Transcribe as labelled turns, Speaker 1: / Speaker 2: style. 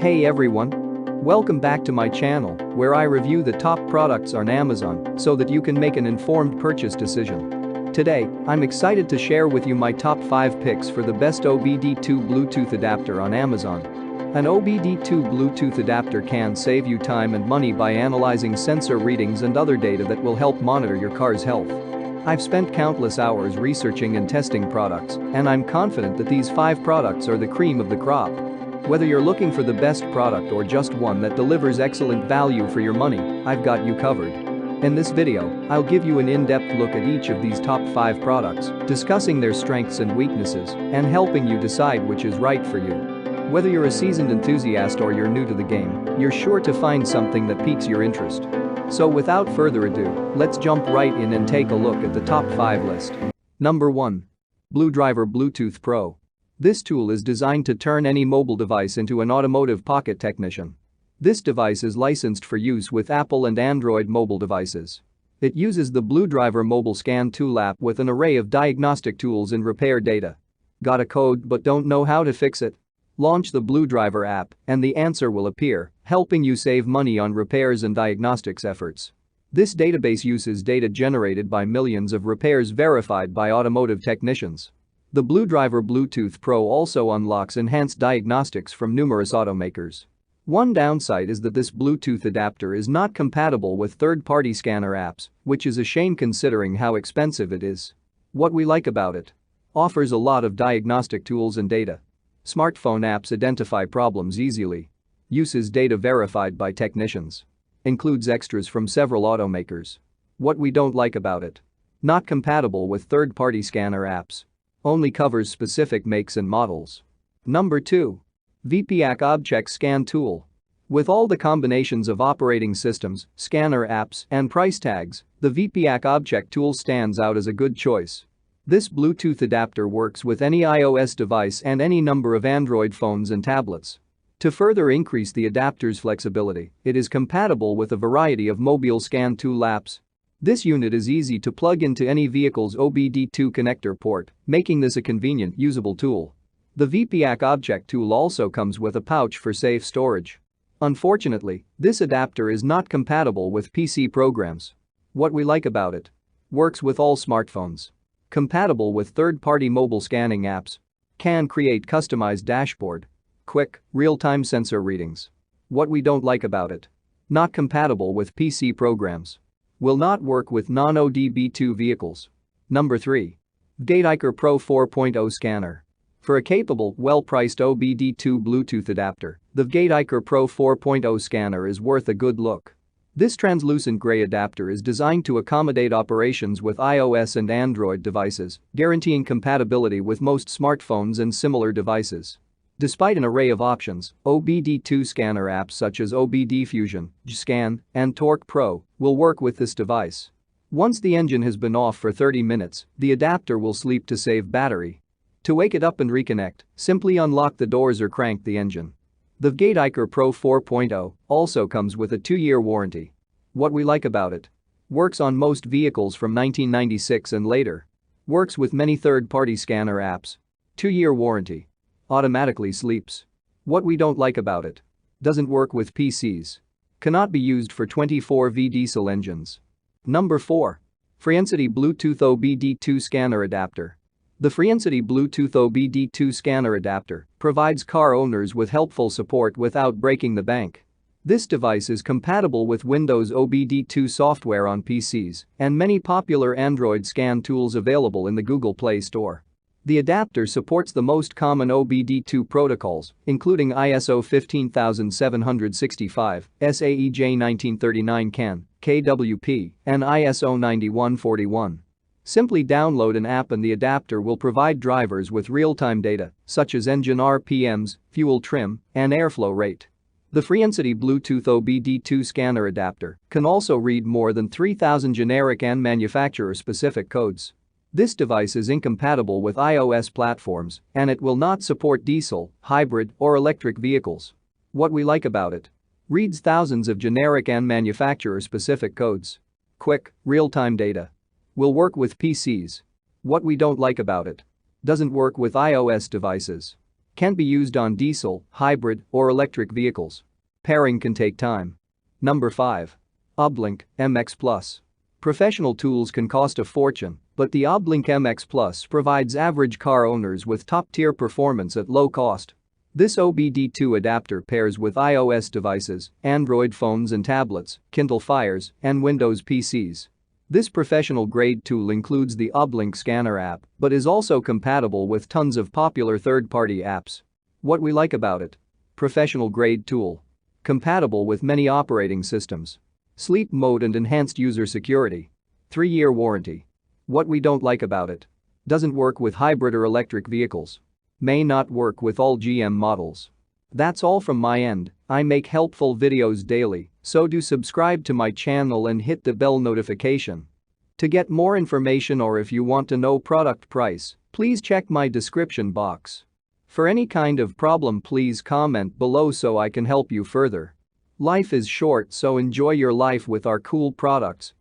Speaker 1: Hey everyone! Welcome back to my channel, where I review the top products on Amazon so that you can make an informed purchase decision. Today, I'm excited to share with you my top 5 picks for the best OBD2 Bluetooth adapter on Amazon. An OBD2 Bluetooth adapter can save you time and money by analyzing sensor readings and other data that will help monitor your car's health. I've spent countless hours researching and testing products, and I'm confident that these 5 products are the cream of the crop. Whether you're looking for the best product or just one that delivers excellent value for your money, I've got you covered. In this video, I'll give you an in-depth look at each of these top 5 products, discussing their strengths and weaknesses, and helping you decide which is right for you. Whether you're a seasoned enthusiast or you're new to the game, you're sure to find something that piques your interest. So without further ado, let's jump right in and take a look at the top 5 list. Number 1. BlueDriver Bluetooth Pro. This tool is designed to turn any mobile device into an automotive pocket technician. This device is licensed for use with Apple and Android mobile devices. It uses the BlueDriver Mobile Scan Tool app with an array of diagnostic tools and repair data. Got a code but don't know how to fix it? Launch the BlueDriver app and the answer will appear, helping you save money on repairs and diagnostics efforts. This database uses data generated by millions of repairs verified by automotive technicians. The BlueDriver Bluetooth Pro also unlocks enhanced diagnostics from numerous automakers. One downside is that this Bluetooth adapter is not compatible with third-party scanner apps, which is a shame considering how expensive it is. What we like about it: offers a lot of diagnostic tools and data. Smartphone apps identify problems easily. Uses data verified by technicians. Includes extras from several automakers. What we don't like about it: not compatible with third-party scanner apps. Only covers specific makes and models. Number 2. VPAC Object Scan Tool. With all the combinations of operating systems, scanner apps, and price tags, the VPAC Object Tool stands out as a good choice. This Bluetooth adapter works with any iOS device and any number of Android phones and tablets. To further increase the adapter's flexibility, it is compatible with a variety of mobile scan tool apps. This unit is easy to plug into any vehicle's OBD2 connector port, making this a convenient, usable tool. The VPAC Object Tool also comes with a pouch for safe storage. Unfortunately, this adapter is not compatible with PC programs. What we like about it: works with all smartphones. Compatible with third-party mobile scanning apps. Can create customized dashboard. Quick, real-time sensor readings. What we don't like about it: not compatible with PC programs. Will not work with non-OBD2 vehicles. Number 3. Iker Pro 4.0 Scanner. For a capable, well-priced OBD2 Bluetooth adapter, the Iker Pro 4.0 scanner is worth a good look. This translucent gray adapter is designed to accommodate operations with iOS and Android devices, guaranteeing compatibility with most smartphones and similar devices. Despite an array of options, OBD2 scanner apps such as OBD Fusion, Scan, and Torque Pro will work with this device. Once the engine has been off for 30 minutes, the adapter will sleep to save battery. To wake it up and reconnect, simply unlock the doors or crank the engine. The Iker Pro 4.0 also comes with a 2-year warranty. What we like about it: works on most vehicles from 1996 and later. Works with many third-party scanner apps. 2-year warranty. Automatically sleeps. What we don't like about it: doesn't work with PCs. Cannot be used for 24V diesel engines. Number 4. francity Bluetooth OBD2 Scanner Adapter. The francity Bluetooth OBD2 Scanner Adapter provides car owners with helpful support without breaking the bank. This device is compatible with Windows OBD2 software on PCs and many popular Android scan tools available in the Google Play Store. The adapter supports the most common OBD2 protocols, including ISO 15765, SAE J1939 CAN, KWP, and ISO 9141. Simply download an app and the adapter will provide drivers with real-time data, such as engine RPMs, fuel trim, and airflow rate. The francity Bluetooth OBD2 scanner adapter can also read more than 3,000 generic and manufacturer-specific codes. This device is incompatible with iOS platforms, and it will not support diesel, hybrid, or electric vehicles. What we like about it: reads thousands of generic and manufacturer-specific codes. Quick, real-time data. Will work with PCs. What we don't like about it: doesn't work with iOS devices. Can be used on diesel, hybrid, or electric vehicles. Pairing can take time. Number 5. Oblink MX Plus. Professional tools can cost a fortune, but the Oblink MX Plus provides average car owners with top-tier performance at low cost. This OBD2 adapter pairs with iOS devices, Android phones and tablets, Kindle Fires, and Windows PCs. This professional-grade tool includes the Oblink Scanner app, but is also compatible with tons of popular third-party apps. What we like about it? Professional-grade tool. Compatible with many operating systems. Sleep mode and enhanced user security. 3-year warranty. What we don't like about it? Doesn't work with hybrid or electric vehicles. May not work with all GM models. That's all from my end. I make helpful videos daily, so do subscribe to my channel and hit the bell notification. To get more information or if you want to know product price, please check my description box. For any kind of problem, please comment below so I can help you further. Life is short, so enjoy your life with our cool products.